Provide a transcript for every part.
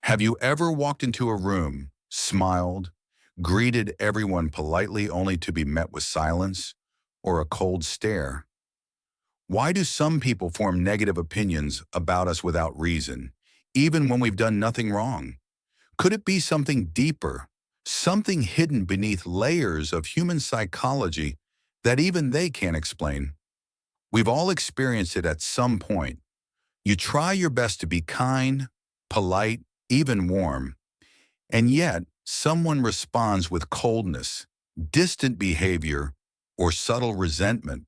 Have you ever walked into a room, smiled, greeted everyone politely only to be met with silence or a cold stare? Why do some people form negative opinions about us without reason, even when we've done nothing wrong? Could it be something deeper, something hidden beneath layers of human psychology that even they can't explain? We've all experienced it at some point. You try your best to be kind, polite, even warm, and yet someone responds with coldness, distant behavior, or subtle resentment.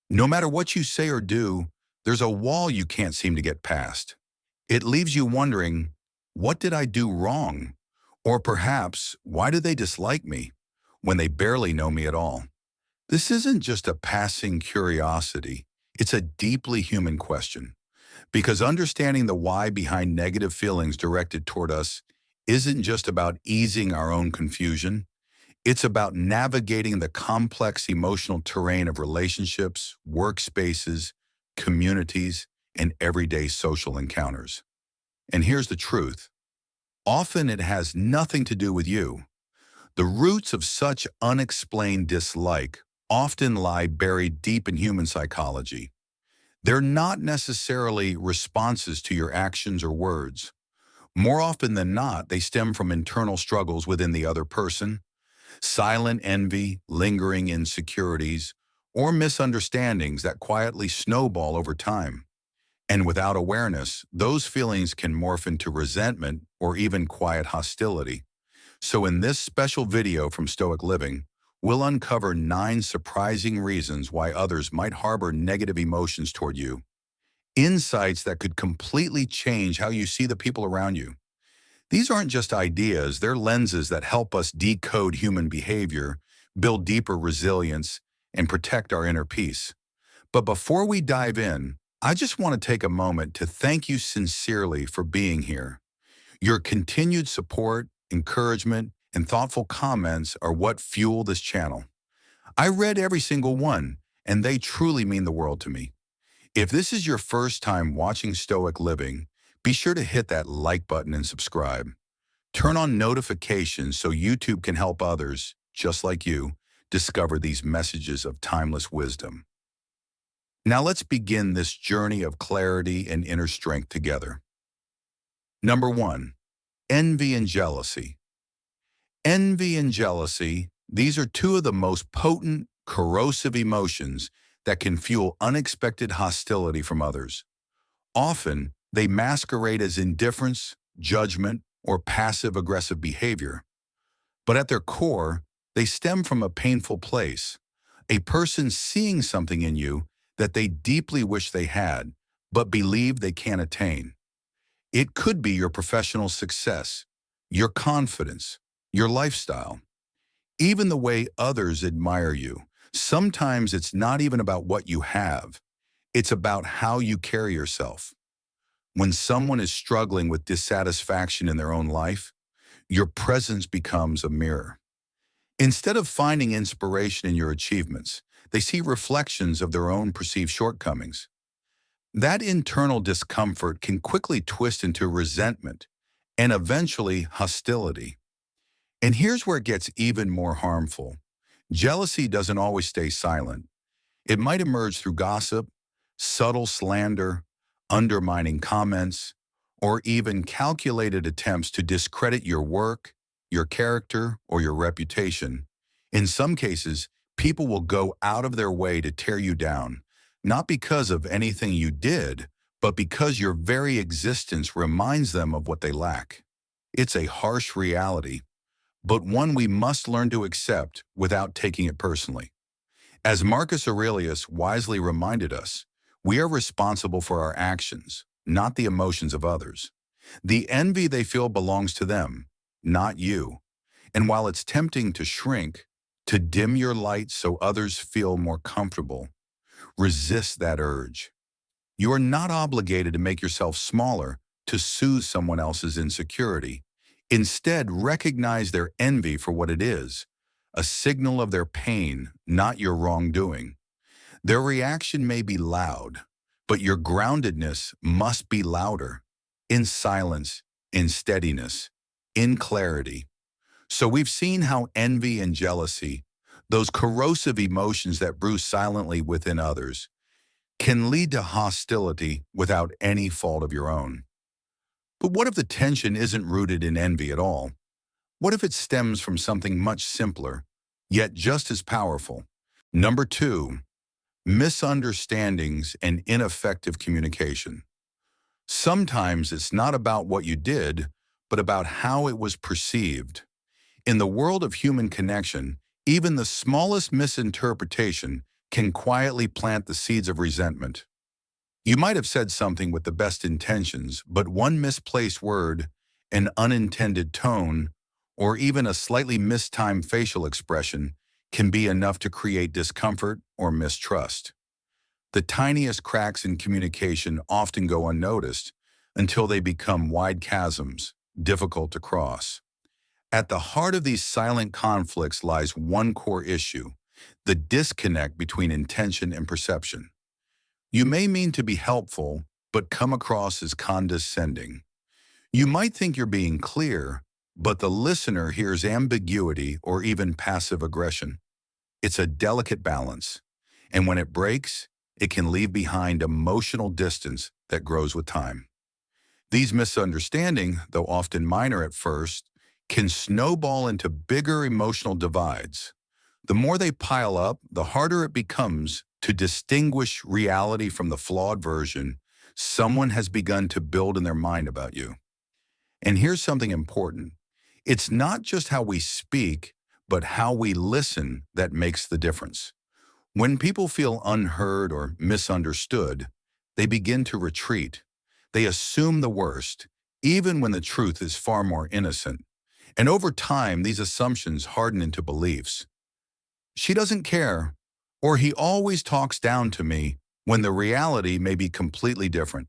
No matter what you say or do, there's a wall you can't seem to get past. It leaves you wondering, what did I do wrong? Or perhaps, why do they dislike me when they barely know me at all? This isn't just a passing curiosity. It's a deeply human question. Because understanding the why behind negative feelings directed toward us isn't just about easing our own confusion. It's about navigating the complex emotional terrain of relationships, workspaces, communities, and everyday social encounters. And here's the truth. Often it has nothing to do with you. The roots of such unexplained dislike often lie buried deep in human psychology. They're not necessarily responses to your actions or words. More often than not, they stem from internal struggles within the other person, silent envy, lingering insecurities, or misunderstandings that quietly snowball over time. And without awareness, those feelings can morph into resentment or even quiet hostility. So in this special video from Stoic Living, we'll uncover 9 surprising reasons why others might harbor negative emotions toward you. Insights that could completely change how you see the people around you. These aren't just ideas, they're lenses that help us decode human behavior, build deeper resilience, and protect our inner peace. But before we dive in, I just want to take a moment to thank you sincerely for being here. Your continued support, encouragement, and thoughtful comments are what fuel this channel. I read every single one, and they truly mean the world to me. If this is your first time watching Stoic Living, be sure to hit that like button and subscribe. Turn on notifications so YouTube can help others, just like you, discover these messages of timeless wisdom. Now let's begin this journey of clarity and inner strength together. Number 1. Envy and jealousy. Envy and jealousy, these are two of the most potent, corrosive emotions that can fuel unexpected hostility from others. Often, they masquerade as indifference, judgment, or passive-aggressive behavior. But at their core, they stem from a painful place, a person seeing something in you that they deeply wish they had, but believe they can't attain. It could be your professional success, your confidence, your lifestyle, even the way others admire you. Sometimes it's not even about what you have, it's about how you carry yourself. When someone is struggling with dissatisfaction in their own life, your presence becomes a mirror. Instead of finding inspiration in your achievements, they see reflections of their own perceived shortcomings. That internal discomfort can quickly twist into resentment and eventually hostility. And here's where it gets even more harmful. Jealousy doesn't always stay silent. It might emerge through gossip, subtle slander, undermining comments, or even calculated attempts to discredit your work, your character, or your reputation. In some cases, people will go out of their way to tear you down, not because of anything you did, but because your very existence reminds them of what they lack. It's a harsh reality, but one we must learn to accept without taking it personally. As Marcus Aurelius wisely reminded us, we are responsible for our actions, not the emotions of others. The envy they feel belongs to them, not you. And while it's tempting to shrink, to dim your light so others feel more comfortable, resist that urge. You are not obligated to make yourself smaller to soothe someone else's insecurity. Instead, recognize their envy for what it is, a signal of their pain, not your wrongdoing. Their reaction may be loud, but your groundedness must be louder. In silence, in steadiness, in clarity. So we've seen how envy and jealousy, those corrosive emotions that brew silently within others, can lead to hostility without any fault of your own. But what if the tension isn't rooted in envy at all? What if it stems from something much simpler, yet just as powerful? Number two, misunderstandings and ineffective communication. Sometimes it's not about what you did, but about how it was perceived. In the world of human connection, even the smallest misinterpretation can quietly plant the seeds of resentment. You might have said something with the best intentions, but one misplaced word, an unintended tone, or even a slightly mistimed facial expression can be enough to create discomfort or mistrust. The tiniest cracks in communication often go unnoticed until they become wide chasms, difficult to cross. At the heart of these silent conflicts lies one core issue: the disconnect between intention and perception. You may mean to be helpful, but come across as condescending. You might think you're being clear, but the listener hears ambiguity or even passive aggression. It's a delicate balance, and when it breaks, it can leave behind emotional distance that grows with time. These misunderstandings, though often minor at first, can snowball into bigger emotional divides. The more they pile up, the harder it becomes to distinguish reality from the flawed version someone has begun to build in their mind about you. And here's something important. It's not just how we speak, but how we listen that makes the difference. When people feel unheard or misunderstood, they begin to retreat. They assume the worst, even when the truth is far more innocent. And over time, these assumptions harden into beliefs. She doesn't care, or he always talks down to me, when the reality may be completely different.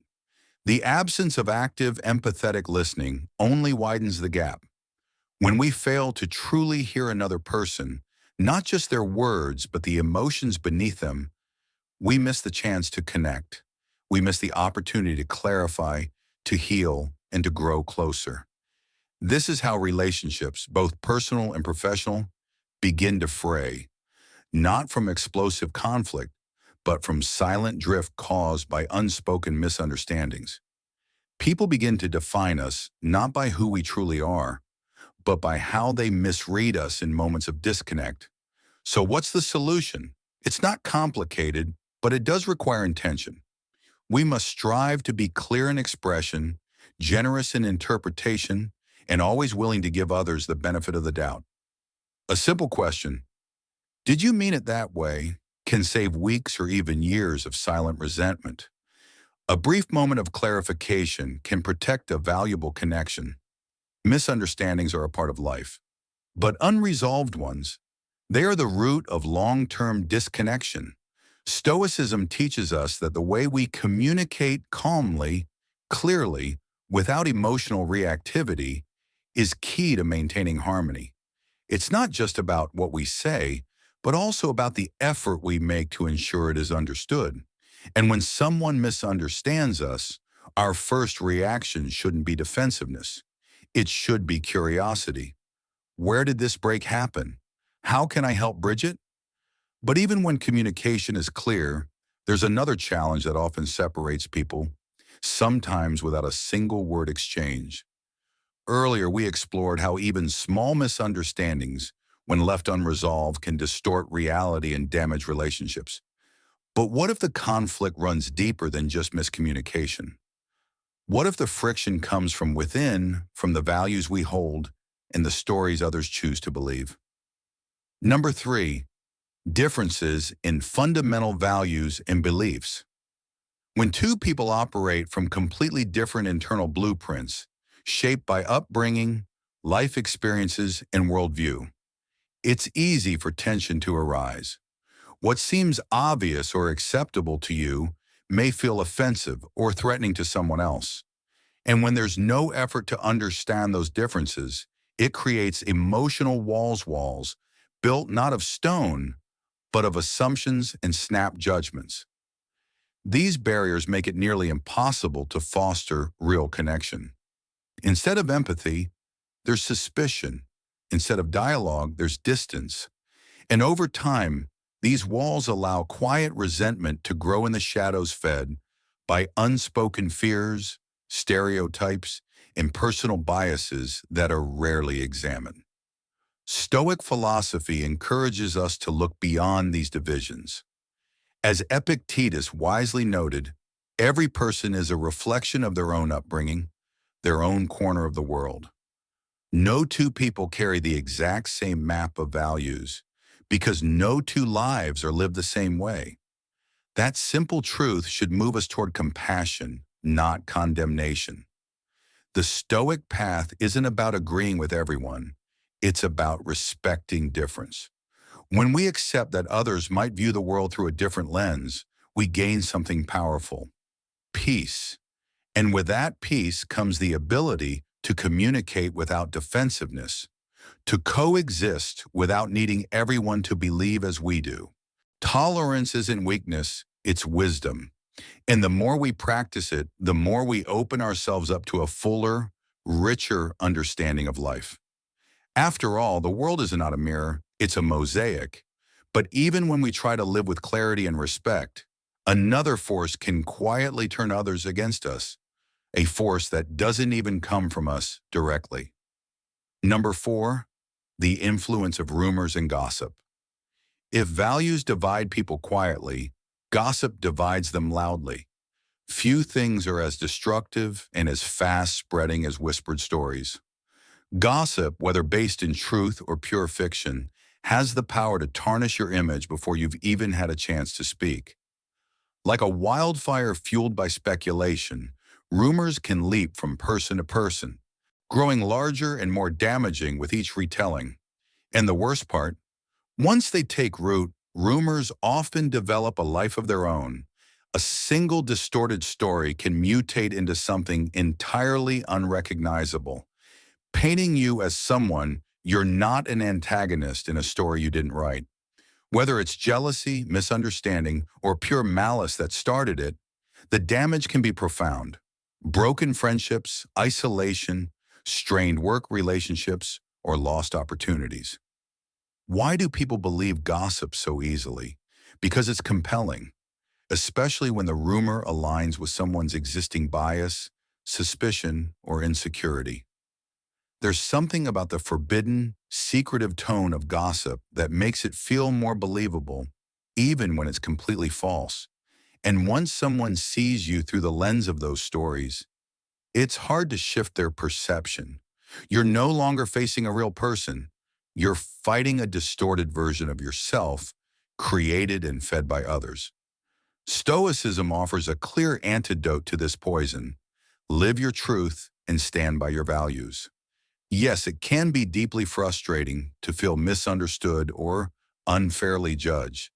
The absence of active, empathetic listening only widens the gap. When we fail to truly hear another person, not just their words, but the emotions beneath them, we miss the chance to connect. We miss the opportunity to clarify, to heal, and to grow closer. This is how relationships, both personal and professional, begin to fray, not from explosive conflict, but from silent drift caused by unspoken misunderstandings. People begin to define us not by who we truly are, but by how they misread us in moments of disconnect. So what's the solution? It's not complicated, but it does require intention. We must strive to be clear in expression, generous in interpretation, and always willing to give others the benefit of the doubt. A simple question: did you mean it that way? Can save weeks or even years of silent resentment. A brief moment of clarification can protect a valuable connection. Misunderstandings are a part of life, but unresolved ones, they are the root of long-term disconnection. Stoicism teaches us that the way we communicate calmly, clearly, without emotional reactivity, is key to maintaining harmony. It's not just about what we say, but also about the effort we make to ensure it is understood. And when someone misunderstands us, our first reaction shouldn't be defensiveness. It should be curiosity. Where did this break happen? How can I help bridge it? But even when communication is clear, there's another challenge that often separates people, sometimes without a single word exchange. Earlier, we explored how even small misunderstandings, when left unresolved, can distort reality and damage relationships. But what if the conflict runs deeper than just miscommunication? What if the friction comes from within, from the values we hold, and the stories others choose to believe? Number three, differences in fundamental values and beliefs. When two people operate from completely different internal blueprints, shaped by upbringing, life experiences, and worldview, it's easy for tension to arise. What seems obvious or acceptable to you may feel offensive or threatening to someone else. And when there's no effort to understand those differences, it creates emotional walls built not of stone, but of assumptions and snap judgments. These barriers make it nearly impossible to foster real connection. Instead of empathy, there's suspicion. Instead of dialogue, there's distance. And over time, these walls allow quiet resentment to grow in the shadows fed by unspoken fears, stereotypes, and personal biases that are rarely examined. Stoic philosophy encourages us to look beyond these divisions. As Epictetus wisely noted, every person is a reflection of their own upbringing, their own corner of the world. No two people carry the exact same map of values because no two lives are lived the same way. That simple truth should move us toward compassion, not condemnation. The Stoic path isn't about agreeing with everyone. It's about respecting difference. When we accept that others might view the world through a different lens, we gain something powerful: peace. And with that peace comes the ability to communicate without defensiveness, to coexist without needing everyone to believe as we do. Tolerance isn't weakness, it's wisdom. And the more we practice it, the more we open ourselves up to a fuller, richer understanding of life. After all, the world is not a mirror, it's a mosaic. But even when we try to live with clarity and respect, another force can quietly turn others against us, a force that doesn't even come from us directly. Number 4, the influence of rumors and gossip. If values divide people quietly, gossip divides them loudly. Few things are as destructive and as fast-spreading as whispered stories. Gossip, whether based in truth or pure fiction, has the power to tarnish your image before you've even had a chance to speak. Like a wildfire fueled by speculation, rumors can leap from person to person, growing larger and more damaging with each retelling. And the worst part, once they take root, rumors often develop a life of their own. A single distorted story can mutate into something entirely unrecognizable, painting you as someone you're not, an antagonist in a story you didn't write. Whether it's jealousy, misunderstanding, or pure malice that started it, the damage can be profound. Broken friendships, isolation, strained work relationships, or lost opportunities. Why do people believe gossip so easily? Because it's compelling, especially when the rumor aligns with someone's existing bias, suspicion, or insecurity. There's something about the forbidden, secretive tone of gossip that makes it feel more believable, even when it's completely false. And once someone sees you through the lens of those stories, it's hard to shift their perception. You're no longer facing a real person. You're fighting a distorted version of yourself, created and fed by others. Stoicism offers a clear antidote to this poison. Live your truth and stand by your values. Yes, it can be deeply frustrating to feel misunderstood or unfairly judged,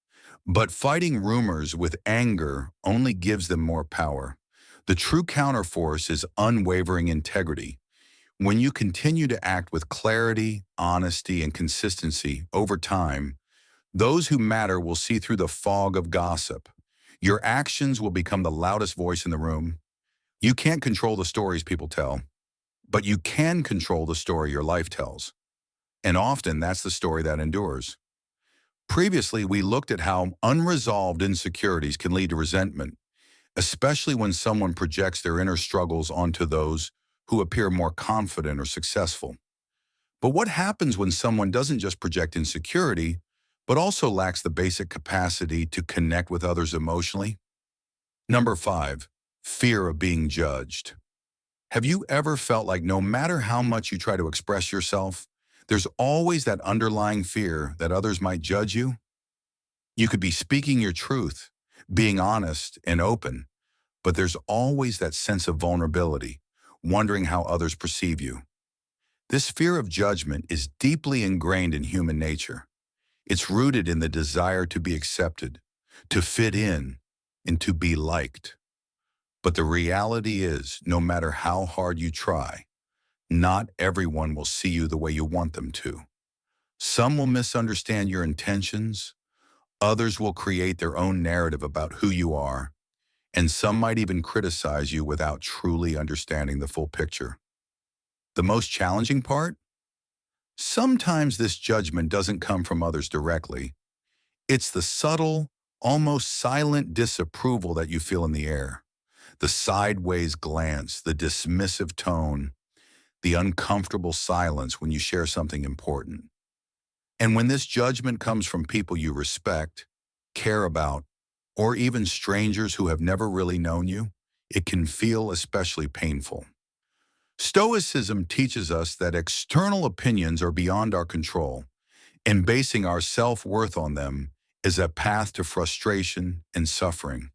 but fighting rumors with anger only gives them more power. The true counterforce is unwavering integrity. When you continue to act with clarity, honesty, and consistency over time, those who matter will see through the fog of gossip. Your actions will become the loudest voice in the room. You can't control the stories people tell, but you can control the story your life tells. And often that's the story that endures. Previously, we looked at how unresolved insecurities can lead to resentment, especially when someone projects their inner struggles onto those who appear more confident or successful. But what happens when someone doesn't just project insecurity, but also lacks the basic capacity to connect with others emotionally? Number 5, fear of being judged. Have you ever felt like no matter how much you try to express yourself, there's always that underlying fear that others might judge you? You could be speaking your truth, being honest and open, but there's always that sense of vulnerability, wondering how others perceive you. This fear of judgment is deeply ingrained in human nature. It's rooted in the desire to be accepted, to fit in, and to be liked. But the reality is, no matter how hard you try, not everyone will see you the way you want them to. Some will misunderstand your intentions, others will create their own narrative about who you are, and some might even criticize you without truly understanding the full picture. The most challenging part? Sometimes this judgment doesn't come from others directly. It's the subtle, almost silent disapproval that you feel in the air. The sideways glance, the dismissive tone, the uncomfortable silence when you share something important. And when this judgment comes from people you respect, care about, or even strangers who have never really known you, it can feel especially painful. Stoicism teaches us that external opinions are beyond our control, and basing our self-worth on them is a path to frustration and suffering.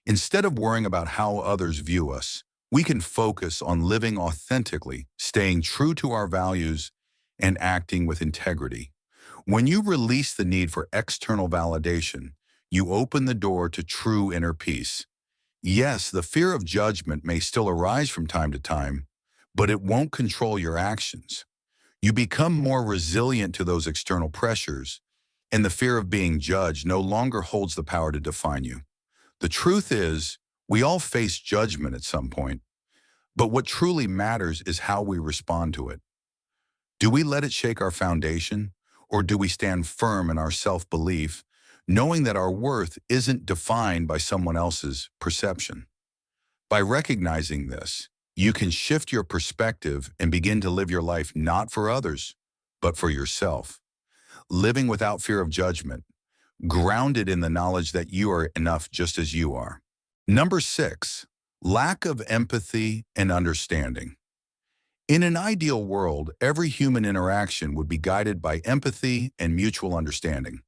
Instead of worrying about how others view us, we can focus on living authentically, staying true to our values, and acting with integrity. When you release the need for external validation, you open the door to true inner peace. Yes, the fear of judgment may still arise from time to time, but it won't control your actions. You become more resilient to those external pressures, and the fear of being judged no longer holds the power to define you. The truth is, we all face judgment at some point, but what truly matters is how we respond to it. Do we let it shake our foundation, or do we stand firm in our self-belief, knowing that our worth isn't defined by someone else's perception? By recognizing this, you can shift your perspective and begin to live your life not for others, but for yourself. Living without fear of judgment, grounded in the knowledge that you are enough just as you are. Number 6, lack of empathy and understanding. In an ideal world, every human interaction would be guided by empathy and mutual understanding.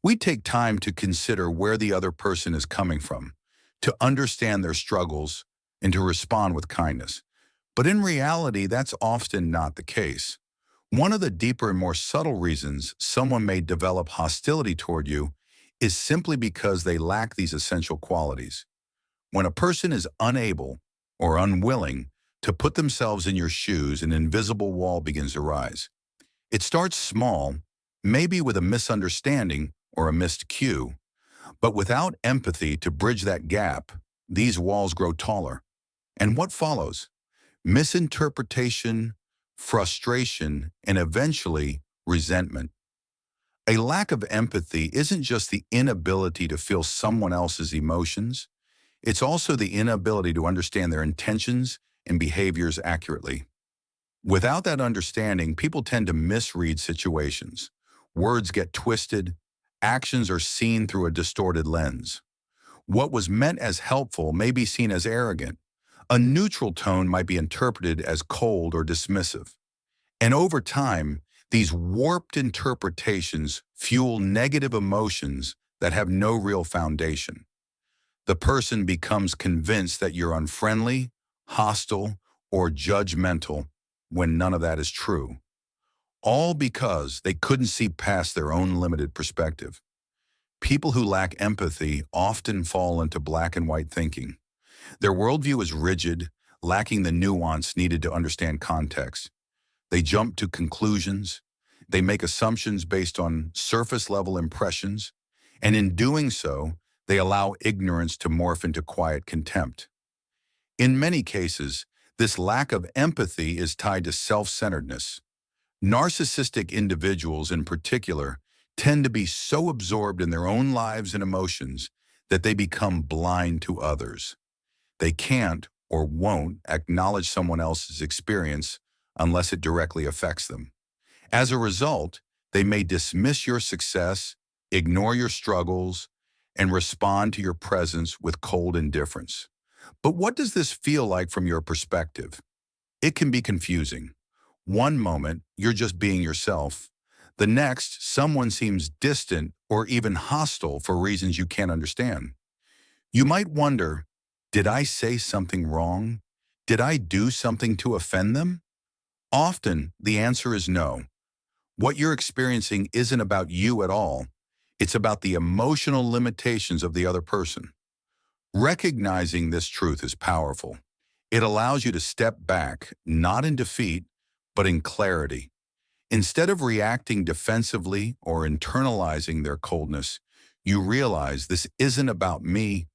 We take time to consider where the other person is coming from, to understand their struggles, and to respond with kindness. But in reality, that's often not the case. One of the deeper and more subtle reasons someone may develop hostility toward you is simply because they lack these essential qualities. When a person is unable or unwilling to put themselves in your shoes, an invisible wall begins to rise. It starts small, maybe with a misunderstanding or a missed cue, but without empathy to bridge that gap, these walls grow taller. And what follows? Misinterpretation, frustration, and eventually resentment. A lack of empathy isn't just the inability to feel someone else's emotions, it's also the inability to understand their intentions and behaviors accurately. Without that understanding, people tend to misread situations. Words get twisted, actions are seen through a distorted lens. What was meant as helpful may be seen as arrogant. A neutral tone might be interpreted as cold or dismissive. And over time, these warped interpretations fuel negative emotions that have no real foundation. The person becomes convinced that you're unfriendly, hostile, or judgmental when none of that is true. All because they couldn't see past their own limited perspective. People who lack empathy often fall into black and white thinking. Their worldview is rigid, lacking the nuance needed to understand context. They jump to conclusions, they make assumptions based on surface-level impressions, and in doing so, they allow ignorance to morph into quiet contempt. In many cases, this lack of empathy is tied to self-centeredness. Narcissistic individuals in particular tend to be so absorbed in their own lives and emotions that they become blind to others. They can't or won't acknowledge someone else's experience unless it directly affects them. As a result, they may dismiss your success, ignore your struggles, and respond to your presence with cold indifference. But what does this feel like from your perspective? It can be confusing. One moment, you're just being yourself. The next, someone seems distant or even hostile for reasons you can't understand. You might wonder, did I say something wrong? Did I do something to offend them? Often, the answer is no. What you're experiencing isn't about you at all. It's about the emotional limitations of the other person. Recognizing this truth is powerful. It allows you to step back, not in defeat, but in clarity. Instead of reacting defensively or internalizing their coldness, you realize this isn't about me,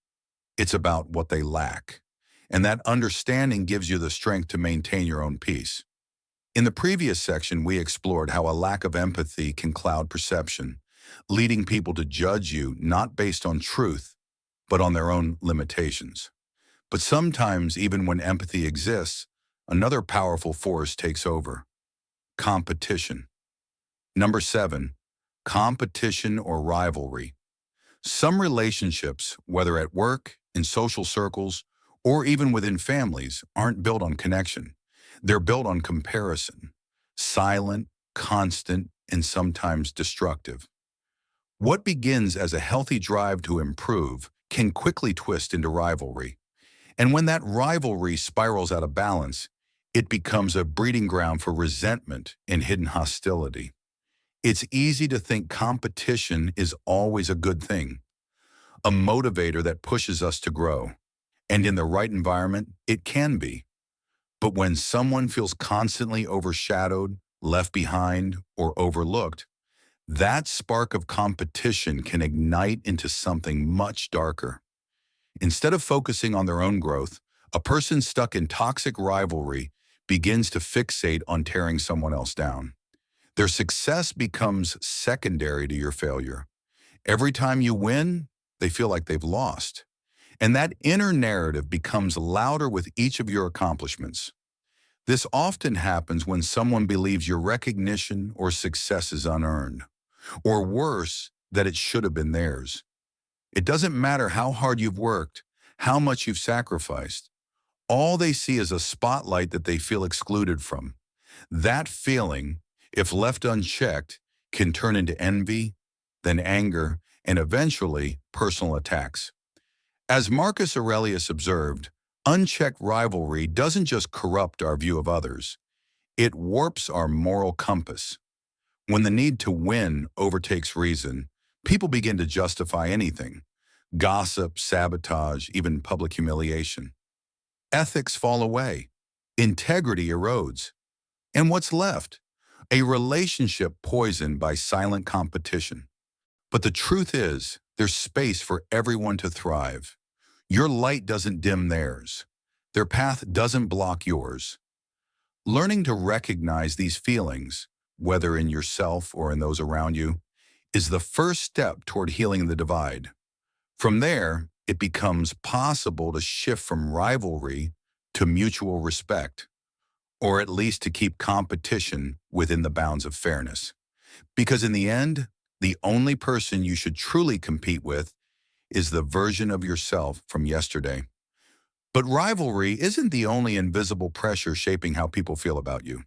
it's about what they lack. And that understanding gives you the strength to maintain your own peace. In the previous section, we explored how a lack of empathy can cloud perception, leading people to judge you not based on truth, but on their own limitations. But sometimes, even when empathy exists, another powerful force takes over: competition. Number 7, competition or rivalry. Some relationships, whether at work, in social circles, or even within families, aren't built on connection. They're built on comparison, silent, constant, and sometimes destructive. What begins as a healthy drive to improve can quickly twist into rivalry. And when that rivalry spirals out of balance, it becomes a breeding ground for resentment and hidden hostility. It's easy to think competition is always a good thing, a motivator that pushes us to grow. And in the right environment, it can be. But when someone feels constantly overshadowed, left behind, or overlooked, that spark of competition can ignite into something much darker. Instead of focusing on their own growth, a person stuck in toxic rivalry begins to fixate on tearing someone else down. Their success becomes secondary to your failure. Every time you win, they feel like they've lost. And that inner narrative becomes louder with each of your accomplishments. This often happens when someone believes your recognition or success is unearned, or worse, that it should have been theirs. It doesn't matter how hard you've worked, how much you've sacrificed. All they see is a spotlight that they feel excluded from. That feeling, if left unchecked, can turn into envy, then anger, and eventually personal attacks. As Marcus Aurelius observed, unchecked rivalry doesn't just corrupt our view of others, it warps our moral compass. When the need to win overtakes reason, people begin to justify anything: gossip, sabotage, even public humiliation. Ethics fall away. Integrity erodes. And what's left? A relationship poisoned by silent competition. But the truth is, there's space for everyone to thrive. Your light doesn't dim theirs. Their path doesn't block yours. Learning to recognize these feelings, whether in yourself or in those around you, is the first step toward healing the divide. From there, it becomes possible to shift from rivalry to mutual respect, or at least to keep competition within the bounds of fairness. Because in the end, the only person you should truly compete with is the version of yourself from yesterday. But rivalry isn't the only invisible pressure shaping how people feel about you.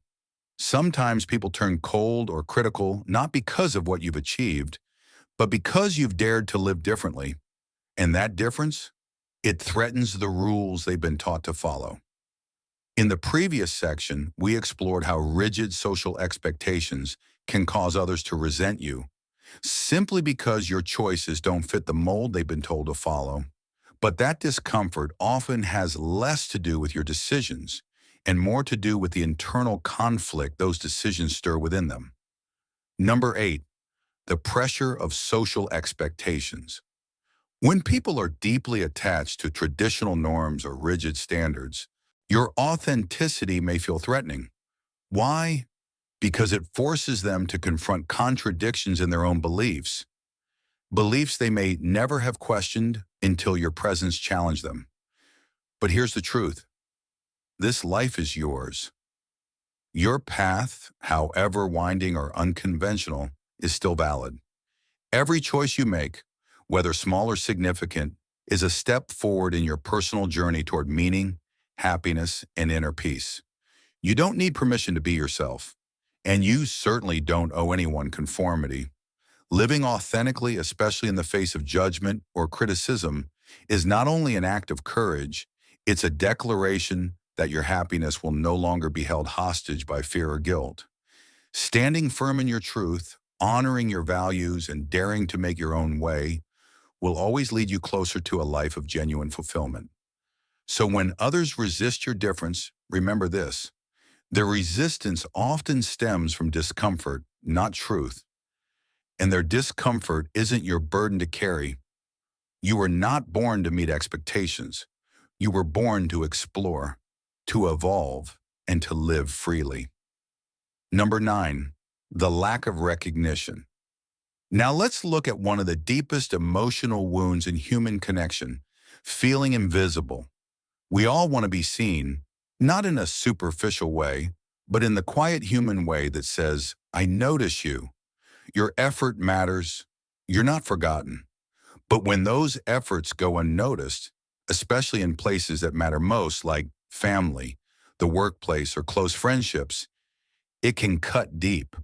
Sometimes people turn cold or critical not because of what you've achieved, but because you've dared to live differently. And that difference? It threatens the rules they've been taught to follow. In the previous section, we explored how rigid social expectations can cause others to resent you, simply because your choices don't fit the mold they've been told to follow. But that discomfort often has less to do with your decisions and more to do with the internal conflict those decisions stir within them. Number 8, the pressure of social expectations. When people are deeply attached to traditional norms or rigid standards, your authenticity may feel threatening. Why? Because it forces them to confront contradictions in their own beliefs, beliefs they may never have questioned until your presence challenged them. But here's the truth: this life is yours. Your path, however winding or unconventional, is still valid. Every choice you make, whether small or significant, is a step forward in your personal journey toward meaning, happiness, and inner peace. You don't need permission to be yourself, and you certainly don't owe anyone conformity. Living authentically, especially in the face of judgment or criticism, is not only an act of courage, it's a declaration that your happiness will no longer be held hostage by fear or guilt. Standing firm in your truth, honoring your values, and daring to make your own way will always lead you closer to a life of genuine fulfillment. So when others resist your difference, remember this: their resistance often stems from discomfort, not truth. And their discomfort isn't your burden to carry. You were not born to meet expectations. You were born to explore, to evolve, and to live freely. Number 9, the lack of recognition. Now let's look at one of the deepest emotional wounds in human connection, feeling invisible. We all want to be seen, not in a superficial way, but in the quiet human way that says, I notice you. Your effort matters. You're not forgotten. But when those efforts go unnoticed, especially in places that matter most, like family, the workplace, or close friendships, it can cut deep.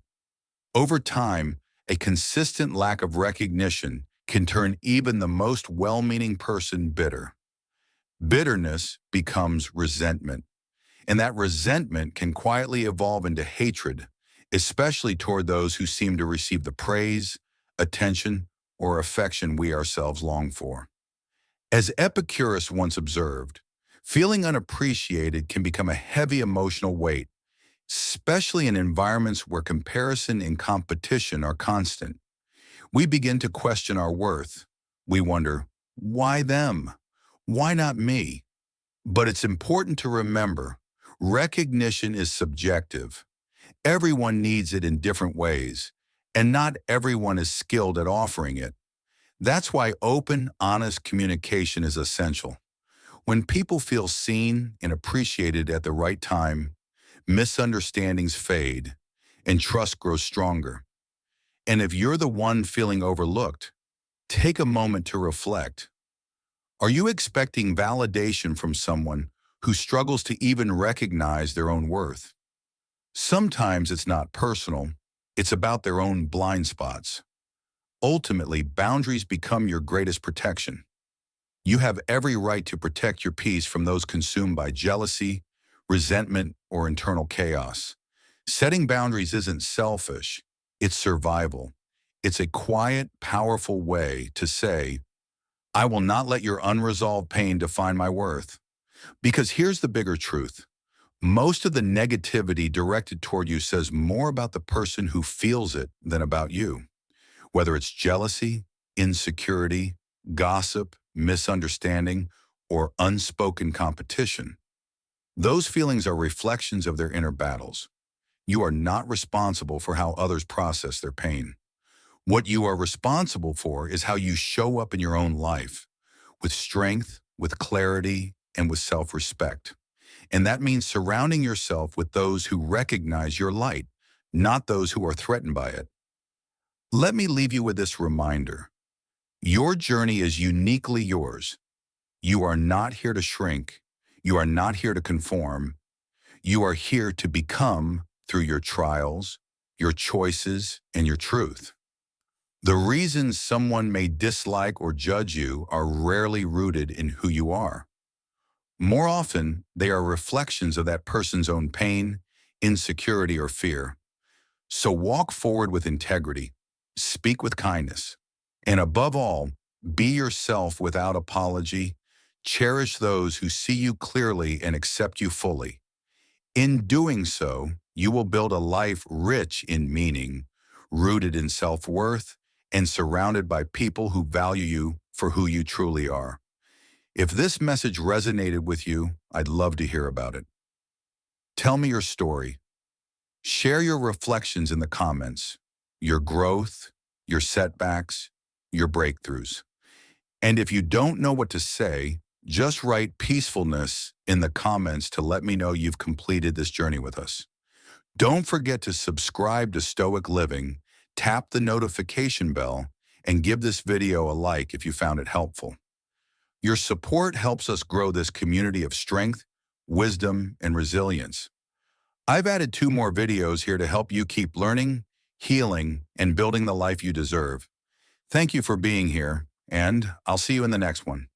Over time, a consistent lack of recognition can turn even the most well-meaning person bitter. Bitterness becomes resentment, and that resentment can quietly evolve into hatred, especially toward those who seem to receive the praise, attention, or affection we ourselves long for. As Epicurus once observed, feeling unappreciated can become a heavy emotional weight, especially in environments where comparison and competition are constant. We begin to question our worth. We wonder, why them? Why not me? But it's important to remember, recognition is subjective. Everyone needs it in different ways, and not everyone is skilled at offering it. That's why open, honest communication is essential. When people feel seen and appreciated at the right time, misunderstandings fade and trust grows stronger. And if you're the one feeling overlooked, take a moment to reflect. Are you expecting validation from someone who struggles to even recognize their own worth? Sometimes it's not personal, it's about their own blind spots. Ultimately, boundaries become your greatest protection. You have every right to protect your peace from those consumed by jealousy, resentment, or internal chaos. Setting boundaries isn't selfish, it's survival. It's a quiet, powerful way to say, I will not let your unresolved pain define my worth. Because here's the bigger truth. Most of the negativity directed toward you says more about the person who feels it than about you. Whether it's jealousy, insecurity, gossip, misunderstanding, or unspoken competition. Those feelings are reflections of their inner battles. You are not responsible for how others process their pain. What you are responsible for is how you show up in your own life, with strength, with clarity, and with self-respect. And that means surrounding yourself with those who recognize your light, not those who are threatened by it. Let me leave you with this reminder. Your journey is uniquely yours. You are not here to shrink. You are not here to conform. You are here to become through your trials, your choices, and your truth. The reasons someone may dislike or judge you are rarely rooted in who you are. More often, they are reflections of that person's own pain, insecurity, or fear. So walk forward with integrity, speak with kindness, and above all, be yourself without apology. Cherish those who see you clearly and accept you fully. In doing so, you will build a life rich in meaning, rooted in self-worth, and surrounded by people who value you for who you truly are. If this message resonated with you, I'd love to hear about it. Tell me your story. Share your reflections in the comments, your growth, your setbacks, your breakthroughs. And if you don't know what to say, just write peacefulness in the comments to let me know you've completed this journey with us. Don't forget to subscribe to Stoic Living, tap the notification bell, and give this video a like if you found it helpful. Your support helps us grow this community of strength, wisdom, and resilience. I've added 2 more videos here to help you keep learning, healing, and building the life you deserve. Thank you for being here, and I'll see you in the next one.